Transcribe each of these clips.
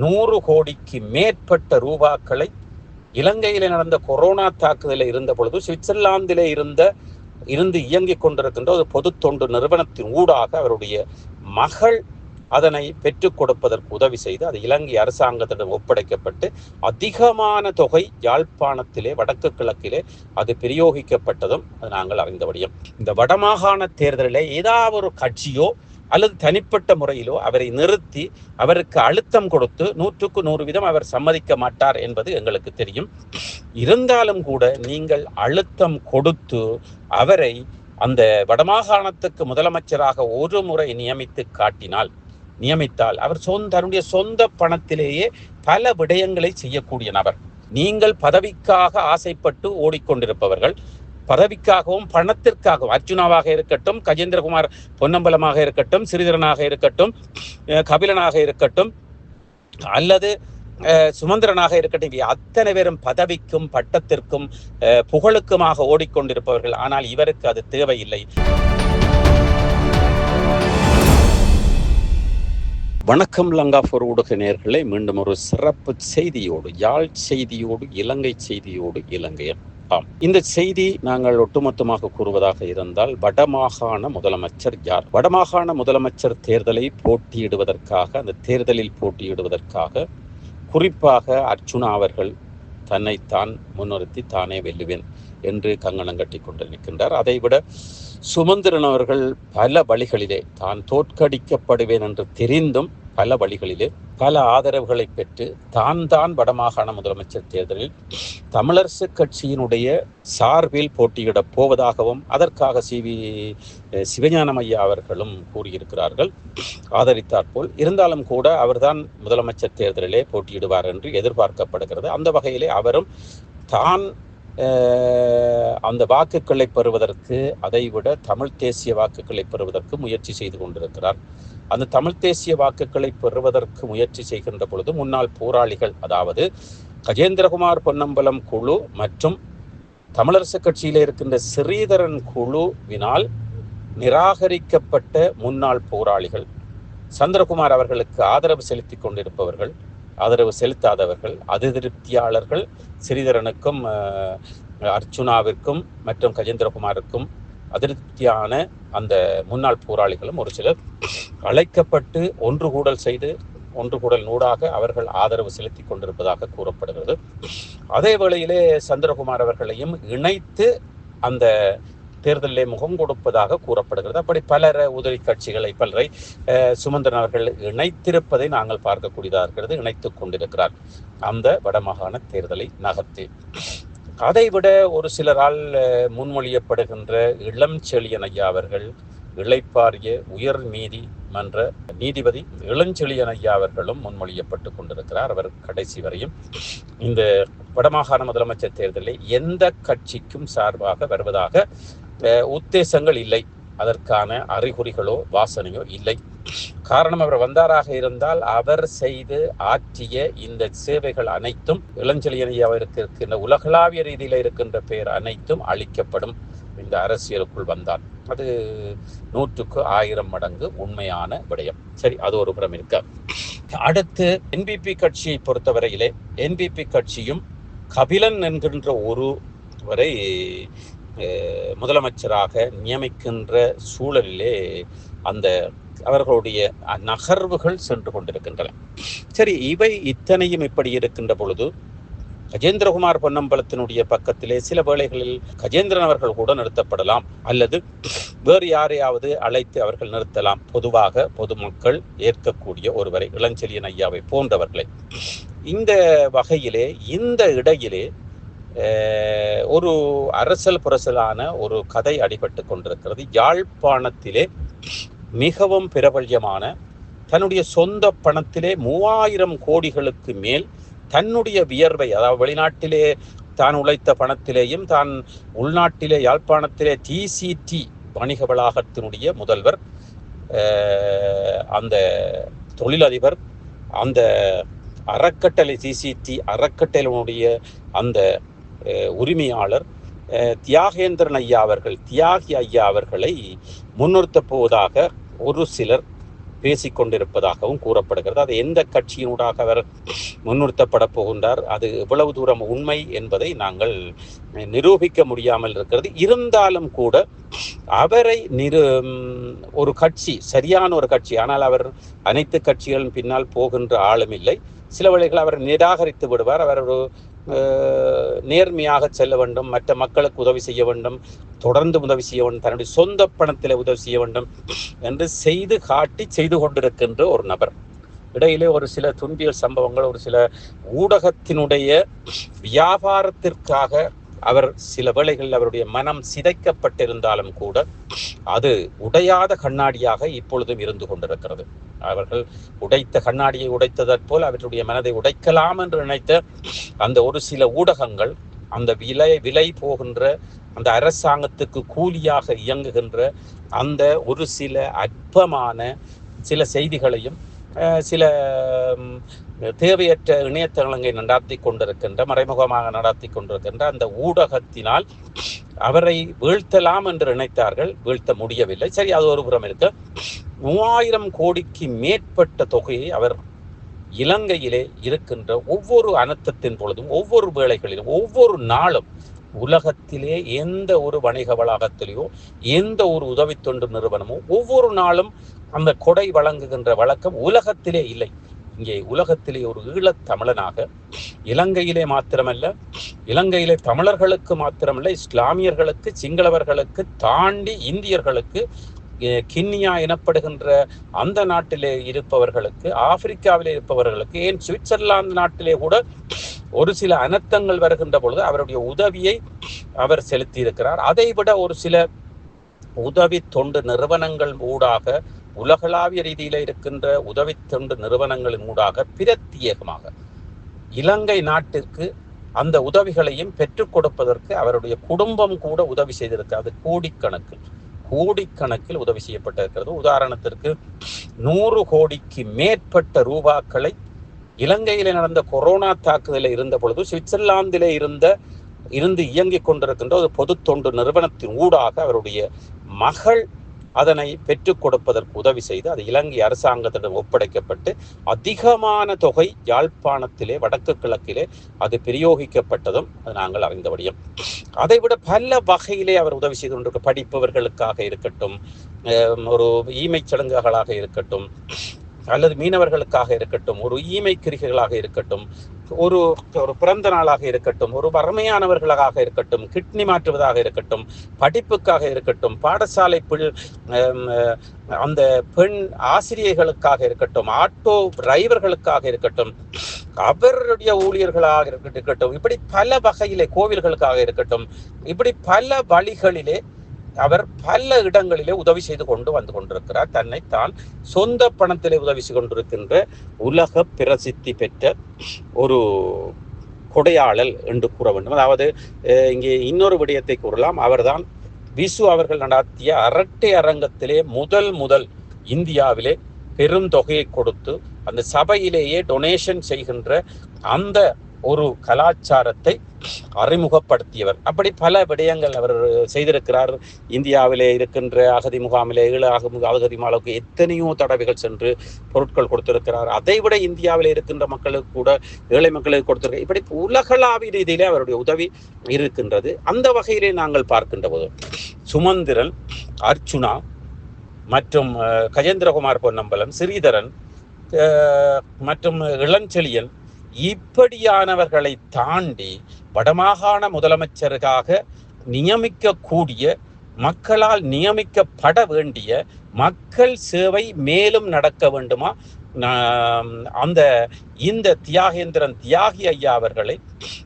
100 கோடிக்கு மேற்பட்ட ரூபாக்களை இலங்கையில் நடந்த கொரோனா தாக்குதலில் இருந்த பொழுது சுவிட்சர்லாந்திலே இருந்து இயங்கிக் கொண்டிருக்கின்ற ஒரு பொது தொண்டு நிறுவனத்தின் ஊடாக அவருடைய மகள் அதனை பெற்றுக் கொடுப்பதற்கு உதவி செய்து அது இலங்கை அரசாங்கத்திடம் ஒப்படைக்கப்பட்டு அதிகமான தொகை யாழ்ப்பாணத்திலே வடக்கு கிழக்கிலே அது பிரயோகிக்கப்பட்டதும் அது நாங்கள் அறிந்தபடியும். இந்த வடமாகாண தேர்தலிலே ஏதாவது ஒரு கட்சியோ அல்லது தனிப்பட்ட முறையிலோ அவரை நிறுத்தி அவருக்கு அழுத்தம் கொடுத்து 100க்கு 100% அவர் சம்மதிக்க மாட்டார் என்பது எங்களுக்கு தெரியும். இருந்தாலும் கூட நீங்கள் அழுத்தம் கொடுத்து அவரை அந்த வடமாகாணத்துக்கு முதலமைச்சராக ஒரு முறை நியமித்தால் அவர் தன்னுடைய சொந்த பணத்திலேயே பல விடயங்களை செய்யக்கூடிய நபர். நீங்கள் பதவிக்காக ஆசைப்பட்டு ஓடிக்கொண்டிருப்பவர்கள், பதவிக்காகவும் பணத்திற்காகவும், அர்ஜுனாவாக இருக்கட்டும், கஜேந்திரகுமார் பொன்னம்பலமாக இருக்கட்டும், சிறிதரனாக இருக்கட்டும், கபிலனாக இருக்கட்டும், அல்லது சுமந்திரனாக இருக்கட்டும், அத்தனை பேரும் பதவிக்கும் பட்டத்திற்கும் புகழுக்குமாக ஓடிக்கொண்டிருப்பவர்கள். ஆனால் இவருக்கு அது தேவையில்லை. வணக்கம் லங்காபூர் ஊடக நேயர்களே, மீண்டும் ஒரு சிறப்பு செய்தியோடு, யாழ் செய்தியோடு, இலங்கை செய்தியோடு இலங்கையர். இந்த செய்தி நாங்கள் ஒட்டுமொத்தமாக கூறுவதாக இருந்தால், வடமாகாண முதலமைச்சர் யார்? வடமாகாண முதலமைச்சர் தேர்தலை போட்டியிடுவதற்காக, அந்த தேர்தலில் போட்டியிடுவதற்காக குறிப்பாக அர்ச்சுனா அவர்கள் தன்னைத்தான் முன்னிறுத்தி தானே வெல்லுவேன் என்று கங்கணம் கட்டி கொண்டிருக்கின்றார். அதைவிட சுமந்திரன் அவர்கள் பல வழிகளிலே தான் தோற்கடிக்கப்படுவேன் என்று தெரிந்தும் பல வழிகளிலே பல ஆதரவுகளை பெற்று தான் வடமாகாண முதலமைச்சர் தேர்தலில் தமிழரசு கட்சியினுடைய சார்பில் போட்டியிடப் போவதாகவும் அதற்காக சிவஞானம் ஐயா அவர்களும் கூறியிருக்கிறார்கள், ஆதரித்தார் போல். இருந்தாலும் கூட அவர்தான் முதலமைச்சர் தேர்தலிலே போட்டியிடுவார் என்று எதிர்பார்க்கப்படுகிறது. அந்த வகையிலே அவரும் தான் அந்த வாக்குகளை பெறுவதற்கு, அதைவிட தமிழ் தேசிய வாக்குகளை பெறுவதற்கு முயற்சி செய்து கொண்டிருக்கிறார். அந்த தமிழ் தேசிய வாக்குகளை பெறுவதற்கு முயற்சி செய்கின்ற பொழுது முன்னாள் போராளிகள், அதாவது கஜேந்திரகுமார் பொன்னம்பலம் குழு மற்றும் தமிழரசு கட்சியிலே இருக்கின்ற ஸ்ரீதரன் குழுவினால் நிராகரிக்கப்பட்ட முன்னாள் போராளிகள், சந்திரகுமார் அவர்களுக்கு ஆதரவு செலுத்தி கொண்டிருப்பவர்கள், ஆதரவு செலுத்தாதவர்கள், அதிருப்தியாளர்கள், ஸ்ரீதரனுக்கும் அர்ச்சுனாவிற்கும் மற்றும் கஜேந்திரகுமாருக்கும் அதிருப்தியான அந்த முன்னாள் போராளிகளும் ஒரு சிலர் அழைக்கப்பட்டு ஒன்று கூடல் நூடாக அவர்கள் ஆதரவு செலுத்தி கொண்டிருப்பதாக கூறப்படுகிறது. அதே வேளையிலே சந்திரகுமார் அவர்களையும் இணைத்து அந்த தேர்தலிலே முகம் கொடுப்பதாக கூறப்படுகிறது. அப்படி உதவி கட்சிகளை பலரை சுமந்திரன் அவர்கள் இணைத்திருப்பதை நாங்கள் பார்க்கக்கூடியதாக இருக்கிறது. இணைத்துக் கொண்டிருக்கிறார் அந்த வடமாகாண தேர்தலை நகர்த்தி. அதைவிட ஒரு சிலரால் முன்மொழியப்படுகின்ற இளம் செழியன் ஐயா அவர்கள், இளைப்பாறிய உயர் நீதிமன்ற நீதிபதி இளஞ்செழியன் ஐயா அவர்களும் முன்மொழியப்பட்டு கொண்டிருக்கிறார். அவர் கடைசி வரையும் இந்த வடமாகாண முதலமைச்சர் தேர்தலில் எந்த கட்சிக்கும் சார்பாக வருவதாக உத்தேசங்கள் இல்லை, அதற்கான அறிகுறிகளோ வாசனையோ இல்லை. காரணம், அவர் வந்தாராக இருந்தால் அவர் செய்து ஆற்றிய இந்த சேவைகள் அனைத்தும், இளஞ்செழியனையாவிற்கு இருக்கின்ற உலகளாவிய ரீதியில் இருக்கின்ற பெயர் அனைத்தும் அளிக்கப்படும் இந்த அரசியலுக்குள் வந்தார். அது 100க்கு 1000 மடங்கு உண்மையான விடயம். சரி, அது ஒரு புறம் இருக்க. அடுத்து என்பிபி கட்சியை பொறுத்தவரையிலே, என்பிபி கட்சியும் கபிலன் என்கின்ற ஒருவரை முதலமைச்சராக நியமிக்கின்ற சூழலிலே அந்த அவர்களுடைய நகர்வுகள் சென்று கொண்டிருக்கின்றன. சரி, இவை இத்தனையும் இப்படி இருக்கின்ற பொழுது கஜேந்திரகுமார் பொன்னம்பலத்தினுடைய பக்கத்திலே சில வேளைகளில் கஜேந்திரன் அவர்கள் கூட நிறுத்தப்படலாம், அல்லது வேறு யாரையாவது அழைத்து அவர்கள் நிறுத்தலாம். பொதுவாக பொதுமக்கள் ஏற்கக்கூடிய ஒருவரை, இளஞ்செழியன் ஐயாவை போன்றவர்களை. இந்த வகையிலே இந்த இடையிலே ஒரு அரசல் புரசலான ஒரு கதை அடிபட்டு கொண்டிருக்கிறது. யாழ்ப்பாணத்திலே மிகவும் பிரபல்யமான, தன்னுடைய சொந்த பணத்திலே 3000 கோடிகளுக்கு மேல் தன்னுடைய வியர்வை, அதாவது வெளிநாட்டிலே தான் உழைத்த பணத்திலேயும் தான் உள்நாட்டிலே யாழ்ப்பாணத்திலே டிசிடி வணிக வளாகத்தினுடைய முதல்வர், அந்த தொழிலதிபர், அந்த அறக்கட்டளை டிசிடி அறக்கட்டளையினுடைய அந்த உரிமையாளர் தியாகி ஐயா அவர்களை முன்னிறுத்தப் போவதாக ஒரு சிலர் பேசிக்கொண்டிருப்பதாகவும் கூறப்படுகிறது. அது எந்த கட்சியினூடாக அவர் முன்னிறுத்தப்பட போகின்றார், அது எவ்வளவு தூரம் உண்மை என்பதை நாங்கள் நிரூபிக்க முடியாமல் இருக்கிறது. இருந்தாலும் கூட அவரை ஒரு கட்சி, சரியான ஒரு கட்சி, ஆனால் அவர் அனைத்து கட்சிகளின் பின்னால் போகின்ற ஆளும் இல்லை. சில வேளைகள் அவர் நிராகரித்து விடுவார். அவர் ஒரு நேர்மையாக செல்ல வேண்டும், மற்ற மக்களுக்கு உதவி செய்ய வேண்டும், தொடர்ந்து உதவி செய்ய வேண்டும், தன்னுடைய சொந்த பணத்தில் உதவி செய்ய வேண்டும் என்று செய்து காட்டி செய்து கொண்டிருக்கின்ற ஒரு நபர். இடையிலே ஒரு சில துன்பியல் சம்பவங்கள், ஒரு சில ஊடகத்தினுடைய வியாபாரத்திற்காக அவர் சில வேளைகளில் அவருடைய மனம் சிதைக்கப்பட்டிருந்தாலும் கூட அது உடையாத கண்ணாடியாக இப்பொழுதும் இருந்து கொண்டிருக்கிறது. அவர்கள் உடைத்த கண்ணாடியை உடைத்ததற்போல் அவருடைய மனதை உடைக்கலாம் என்று நினைத்த அந்த ஒரு சில ஊடகங்கள் அந்த விலை போகின்ற அந்த அரசாங்கத்துக்கு கூலியாக இயங்குகின்ற அந்த ஒரு சில அற்பமான சில செய்திகளையும் சில தேவையற்ற இணையதளங்களை நடத்தி கொண்டிருக்கின்ற, மறைமுகமாக நடத்தி கொண்டிருக்கின்ற அந்த ஊடகத்தினால் அவரை வீழ்த்தலாம் என்று நினைத்தார்கள். வீழ்த்த முடியவில்லை. சரி, அது ஒரு புறம் இருக்க, 3000 கோடிக்கு மேற்பட்ட தொகையை அவர் இலங்கையிலே இருக்கின்ற ஒவ்வொரு அனர்த்தத்தின் பொழுதும், ஒவ்வொரு வேளைகளிலும், ஒவ்வொரு நாளும் உலகத்திலே எந்த ஒரு வணிக வளாகத்திலேயோ எந்த ஒரு உதவி தொண்டு நிறுவனமோ ஒவ்வொரு நாளும் அந்த கொடை வழங்குகின்ற வழக்கம் உலகத்திலே இல்லை. இங்கே உலகத்திலே ஒரு ஈழத்தமிழனாக, இலங்கையிலே மாத்திரமல்ல, இலங்கையிலே தமிழர்களுக்கு மாத்திரமல்ல, இஸ்லாமியர்களுக்கு, சிங்களவர்களுக்கு தாண்டி இந்தியர்களுக்கு, கிண்ணியா எனப்படுகின்ற அந்த நாட்டிலே இருப்பவர்களுக்கு, ஆப்பிரிக்காவிலே இருப்பவர்களுக்கு, ஏன் சுவிட்சர்லாந்து நாட்டிலே கூட ஒரு சில அனர்த்தங்கள் வருகின்ற பொழுது அவருடைய உதவியை அவர் செலுத்தி இருக்கிறார். அதை விட ஒரு சில உதவி தொண்டு நிறுவனங்கள் ஊடாக, உலகளாவிய ரீதியில இருக்கின்ற உதவி தொண்டு நிறுவனங்களின் ஊடாக பிரத்யேகமாக இலங்கை நாட்டிற்கு அந்த உதவிகளையும் பெற்றுக் கொடுப்பதற்கு அவருடைய குடும்பம் கூட உதவி செய்திருக்கிறது. கோடிக்கணக்கில் உதவி செய்யப்பட்டிருக்கிறது. உதாரணத்திற்கு 100 கோடிக்கு மேற்பட்ட ரூபாக்களை இலங்கையிலே நடந்த கொரோனா தாக்குதலில் இருந்த பொழுது சுவிட்சர்லாந்திலே இருந்து இயங்கிக் கொண்டிருக்கின்ற ஒரு பொது தொண்டு நிறுவனத்தின் ஊடாக அவருடைய மகள் அதனை பெற்றுக் கொடுப்பதற்கு உதவி செய்து அது இலங்கை அரசாங்கத்திடம் ஒப்படைக்கப்பட்டு அதிகமான தொகை யாழ்ப்பாணத்திலே, வடக்கு கிழக்கிலே அது பிரயோகிக்கப்பட்டதும் அது நாங்கள் அறிந்த விடயம். அதைவிட பல வகையிலே அவர் உதவி செய்து கொண்டிருக்க, படிப்பவர்களுக்காக இருக்கட்டும், ஒரு ஈமை சடங்குகளாக இருக்கட்டும், அல்லது மீனவர்களுக்காக இருக்கட்டும், ஒரு ஈமை கிரிகைகளாக இருக்கட்டும், ஒரு பிறந்த நாளாக இருக்கட்டும், ஒரு வறுமையானவர்களாக இருக்கட்டும், கிட்னி மாற்றுவதாக இருக்கட்டும், படிப்புக்காக இருக்கட்டும், பாடசாலை அந்த பெண் ஆசிரியர்களுக்காக இருக்கட்டும், ஆட்டோ டிரைவர்களுக்காக இருக்கட்டும், அவருடைய ஊழியர்களாக இருக்கட்டும், இப்படி பல வகையிலே, கோவில்களுக்காக இருக்கட்டும், இப்படி பல வழிகளிலே அவர் பல இடங்களிலே உதவி செய்து கொண்டு வந்து கொண்டிருக்கிறார். தன்னை தான் சொந்த பணத்திலே உதவி செய்து கொண்டிருக்கின்ற உலக பிரசித்தி பெற்ற ஒரு கொடையாளல் என்று கூற வேண்டும். அதாவது இங்கே இன்னொரு விடயத்தை கூறலாம். அவர்தான் விசு அவர்கள் நடத்திய அரட்டை அரங்கத்திலே முதல் இந்தியாவிலே பெரும் தொகையை கொடுத்து அந்த சபையிலேயே டொனேஷன் செய்கின்ற அந்த ஒரு கலாச்சாரத்தை அறிமுகப்படுத்தியவர். அப்படி பல விடயங்கள் அவர் செய்திருக்கிறார். இந்தியாவிலே இருக்கின்ற அகதி முகாமிலே அகதி மாலுக்கு எத்தனையோ தடவைகள் சென்று பொருட்கள் கொடுத்திருக்கிறார். அதைவிட இந்தியாவிலே இருக்கின்ற மக்களுக்கு கூட, ஏழை மக்களுக்கு கொடுத்திருக்கிறார். இப்படி உலகளாவிய ரீதியிலே அவருடைய உதவி இருக்கின்றது. அந்த வகையிலே நாங்கள் பார்க்கின்ற போது சுமந்திரன், அர்ச்சுனா மற்றும் கஜேந்திரகுமார் பொன்னம்பலம், ஸ்ரீதரன் மற்றும் இளஞ்செழியன், இப்படியானவர்களை தாண்டி வடமாகாண முதலமைச்சருக்காக நியமிக்கக்கூடிய, மக்களால் நியமிக்கப்பட வேண்டிய மக்கள் சேவை மேலும் நடக்க வேண்டுமா, இந்த தியாகி ஐயா அவர்களை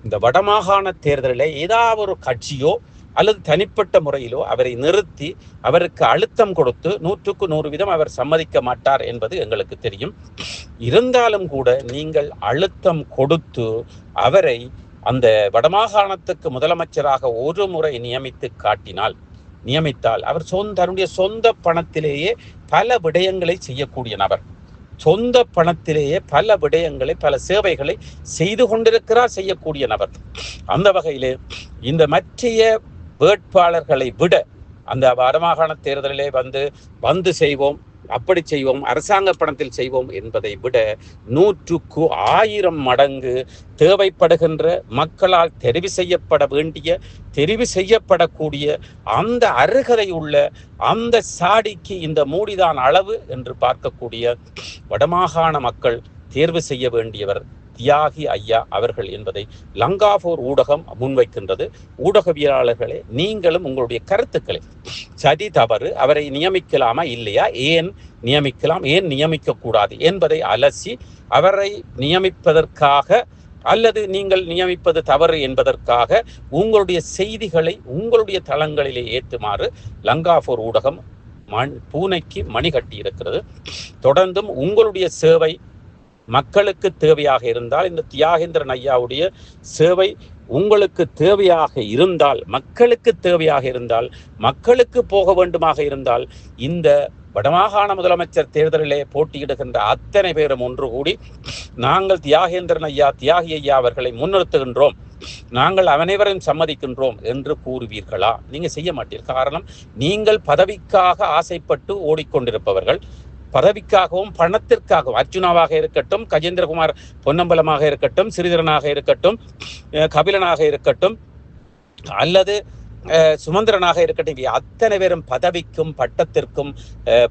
இந்த வடமாகாண தேர்தலில் ஏதாவது ஒரு கட்சியோ அல்லது தனிப்பட்ட முறையிலோ அவரை நிறுத்தி அவருக்கு அழுத்தம் கொடுத்து 100க்கு 100% அவர் சம்மதிக்க மாட்டார் என்பது எங்களுக்கு தெரியும். இருந்தாலும் கூட நீங்கள் அழுத்தம் கொடுத்து அவரை அந்த வடமாகாணத்துக்கு முதலமைச்சராக ஒரு முறை நியமித்தால் அவர் தன்னுடைய சொந்த பணத்திலேயே பல விடயங்களை செய்யக்கூடிய நபர். சொந்த பணத்திலேயே பல விடயங்களை, பல சேவைகளை செய்து கொண்டிருக்கிறார், செய்யக்கூடிய நபர். அந்த வகையிலே இந்த மற்றைய வேட்பாளர்களை விட அந்த வடமாகாண தேர்தலிலே வந்து செய்வோம், அப்படி செய்வோம், அரசாங்க பணத்தில் செய்வோம் என்பதை விட 100க்கு 1000 மடங்கு தேவைப்படுகின்ற மக்களால் தெரிவு செய்யப்பட வேண்டிய, தெரிவு செய்யப்படக்கூடிய அந்த அருகதை உள்ள அந்த சாடிக்கு இந்த மூடிதான் அளவு என்று பார்க்கக்கூடிய வடமாகாண மக்கள் தேர்வு செய்ய வேண்டியவர் தியாகி ஐயா அவர்கள் என்பதை லங்காபோர் ஊடகம் முன்வைக்கின்றது. ஊடகவியலாளர்களே, நீங்களும் உங்களுடைய கருத்துக்களை, சதி தவறு, அவரை நியமிக்கலாமா இல்லையா, ஏன் நியமிக்கலாம், ஏன் நியமிக்க கூடாது என்பதை அலசி அவரை நியமிப்பதற்காக அல்லது நீங்கள் நியமிப்பது தவறு என்பதற்காக உங்களுடைய செய்திகளை உங்களுடைய தளங்களிலே ஏற்றுமாறு லங்காபோர் ஊடகம் பூனைக்கு மணி கட்டி இருக்கிறது. தொடர்ந்தும் உங்களுடைய சேவை மக்களுக்கு தேவையாக இருந்தால், இந்த தியாகேந்திரன் ஐயாவுடைய சேவை உங்களுக்கு தேவையாக இருந்தால், மக்களுக்கு தேவையாக இருந்தால், மக்களுக்கு போக வேண்டுமாக இருந்தால், இந்த வடமாகாண முதலமைச்சர் தேர்தலிலே போட்டியிடுகின்ற அத்தனை பேரும் ஒன்று கூடி நாங்கள் தியாகேந்திரன் ஐயா, தியாகி ஐயா அவர்களை முன்னிறுத்துகின்றோம், நாங்கள் அனைவரையும் சம்மதிக்கின்றோம் என்று கூறுவீர்களா? நீங்க செய்ய மாட்டீர்கள். காரணம், நீங்கள் பதவிக்காக ஆசைப்பட்டு ஓடிக்கொண்டிருப்பவர்கள். பதவிக்காகவும் பணத்திற்காகவும், அர்ஜுனாவாக இருக்கட்டும், கஜேந்திரகுமார் பொன்னம்பலமாக இருக்கட்டும், சிறிதரனாக இருக்கட்டும், கபிலனாக இருக்கட்டும், அல்லது சுமந்திரனாக இருக்கட்டும், அத்தனை பேரும் பதவிக்கும் பட்டத்திற்கும்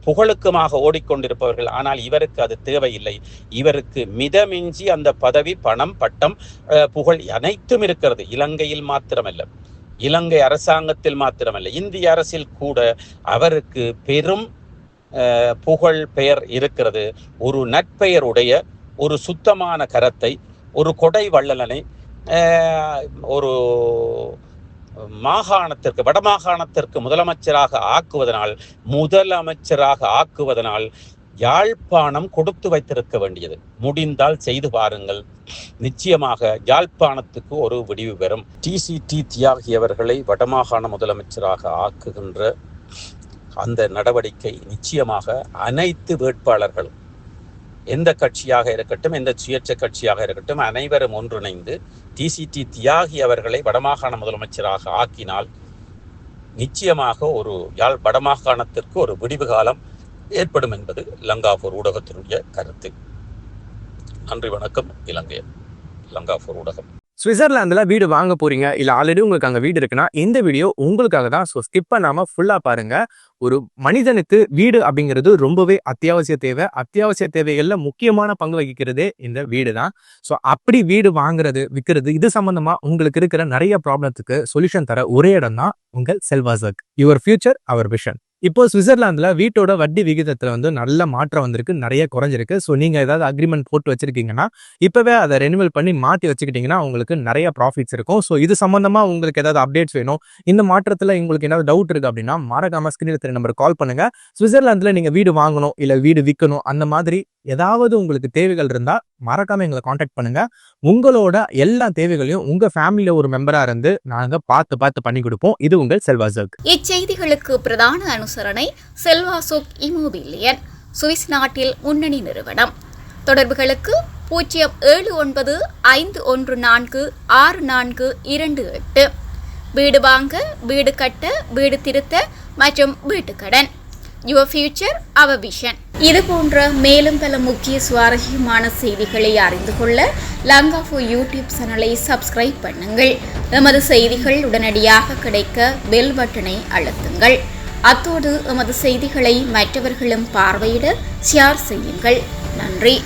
புகழுக்குமாக ஓடிக்கொண்டிருப்பவர்கள். ஆனால் இவருக்கு அது தேவையில்லை. இவருக்கு மிதமிஞ்சி அந்த பதவி, பணம், பட்டம், புகழ் அனைத்தும் இருக்கிறது. இலங்கையில் மாத்திரமல்ல, இலங்கை அரசாங்கத்தில் மாத்திரமல்ல, இந்திய அரசில் கூட அவருக்கு பெரும் புகழ் பெயர் இருக்கிறது. ஒரு நற்பெயருடைய, ஒரு சுத்தமான கரத்தை, ஒரு கொடை வள்ளலனை ஒரு மாகாணத்திற்கு, வடமாகாணத்திற்கு முதலமைச்சராக ஆக்குவதனால் யாழ்ப்பாணம் கொடுத்து வைத்திருக்க வேண்டியது. முடிந்தால் செய்து பாருங்கள், நிச்சயமாக யாழ்ப்பாணத்துக்கு ஒரு விடிவு பெறும். டிசிடி தியாகி அவர்களை வடமாகாண முதலமைச்சராக ஆக்குகின்ற அந்த நடவடிக்கை நிச்சயமாக அனைத்து வேட்பாளர்களும், எந்த கட்சியாக இருக்கட்டும், எந்த சுயேட்சை கட்சியாக இருக்கட்டும், அனைவரும் ஒன்றிணைந்து டிசிடி தியாகி அவர்களை வடமாகாண முதலமைச்சராக ஆக்கினால் நிச்சயமாக ஒரு வடமாகாணத்திற்கு ஒரு விடிவு காலம் ஏற்படும் என்பது லங்காபோர் ஊடகத்தினுடைய கருத்து. நன்றி, வணக்கம். இலங்கை லங்காபோர் ஊடகம். சுவிட்சர்லாந்துல வீடு வாங்க போறீங்க, இல்ல ஆல்ரெடி உங்களுக்கு அங்க வீடு இருக்குன்னா இந்த வீடியோ உங்களுக்காக தான். ஸோ ஸ்கிப் பண்ணாம ஃபுல்லா பாருங்க. ஒரு மனிதனுக்கு வீடு அப்படிங்கிறது ரொம்பவே அத்தியாவசிய தேவை. அத்தியாவசிய தேவைகள்ல முக்கியமான பங்கு வகிக்கிறதே இந்த வீடு தான். ஸோ அப்படி வீடு வாங்குறது, விற்கிறது, இது சம்பந்தமா உங்களுக்கு இருக்கிற நிறைய ப்ராப்ளத்துக்கு சொல்யூஷன் தர ஒரே இடம் தான் உங்கள் செல்வாசக். Your future our vision. இப்போ சுவிட்சர்லாந்துல வீட்டோட வட்டி விகிதத்துல நல்ல மாற்றம் வந்திருக்கு, நிறைய குறைஞ்சிருக்கு. ஸோ நீங்க ஏதாவது அக்ரிமெண்ட் போட்டு வச்சிருக்கீங்கன்னா இப்பவே அதை ரெனிவல் பண்ணி மாற்றி வச்சுக்கிட்டீங்கன்னா உங்களுக்கு நிறைய ப்ராஃபிட்ஸ் இருக்கும். ஸோ இது சம்பந்தமா உங்களுக்கு ஏதாவது அப்டேட்ஸ் வேணும், இந்த மாற்றத்துல உங்களுக்கு ஏதாவது டவுட் இருக்கு அப்படின்னா மறக்காம ஸ்கிரீன்ல தெரிய நம்பருக்கு கால் பண்ணுங்க. சுவிட்சர்லாந்துல நீங்க வீடு வாங்கணும், இல்ல வீடு விற்கணும், அந்த மாதிரி ஏதாவது உங்களுக்கு தேவைகள் இருந்தா மறக்காம எங்களை காண்டாக்ட் பண்ணுங்க. உங்களோட எல்லா தேவைகளையும் உங்க ஃபேமிலியில ஒரு மெம்பரா இருந்து நாங்க பார்த்து பண்ணி கொடுப்போம். இது உங்கள் செல்வாசக். இச்செய்திகளுக்கு பிரதான அனுசரணை செல்வாசோக் இமோபிலியன், சுவிஸ் நாட்டில் முன்னணி நிறுவனம். தொடர்புகளுக்கு 07951464428. வீடு வாங்க, வீடு கட்ட, வீடு திருத்த மற்றும் வீட்டுக்கடன். Your future our vision. இது போன்ற மேலும் பல முக்கிய சுவாரஸ்யமான செய்திகளை அறிந்து கொள்ள லங்காபோர் யூடியூப் சேனலை சப்ஸ்கிரைப் பண்ணுங்கள். எமது செய்திகள் உடனடியாக கிடைக்க பெல் பட்டனை அழுத்துங்கள். அத்தோடு எமது செய்திகளை மற்றவர்களும் பார்வையிட ஷேர் செய்யுங்கள். நன்றி.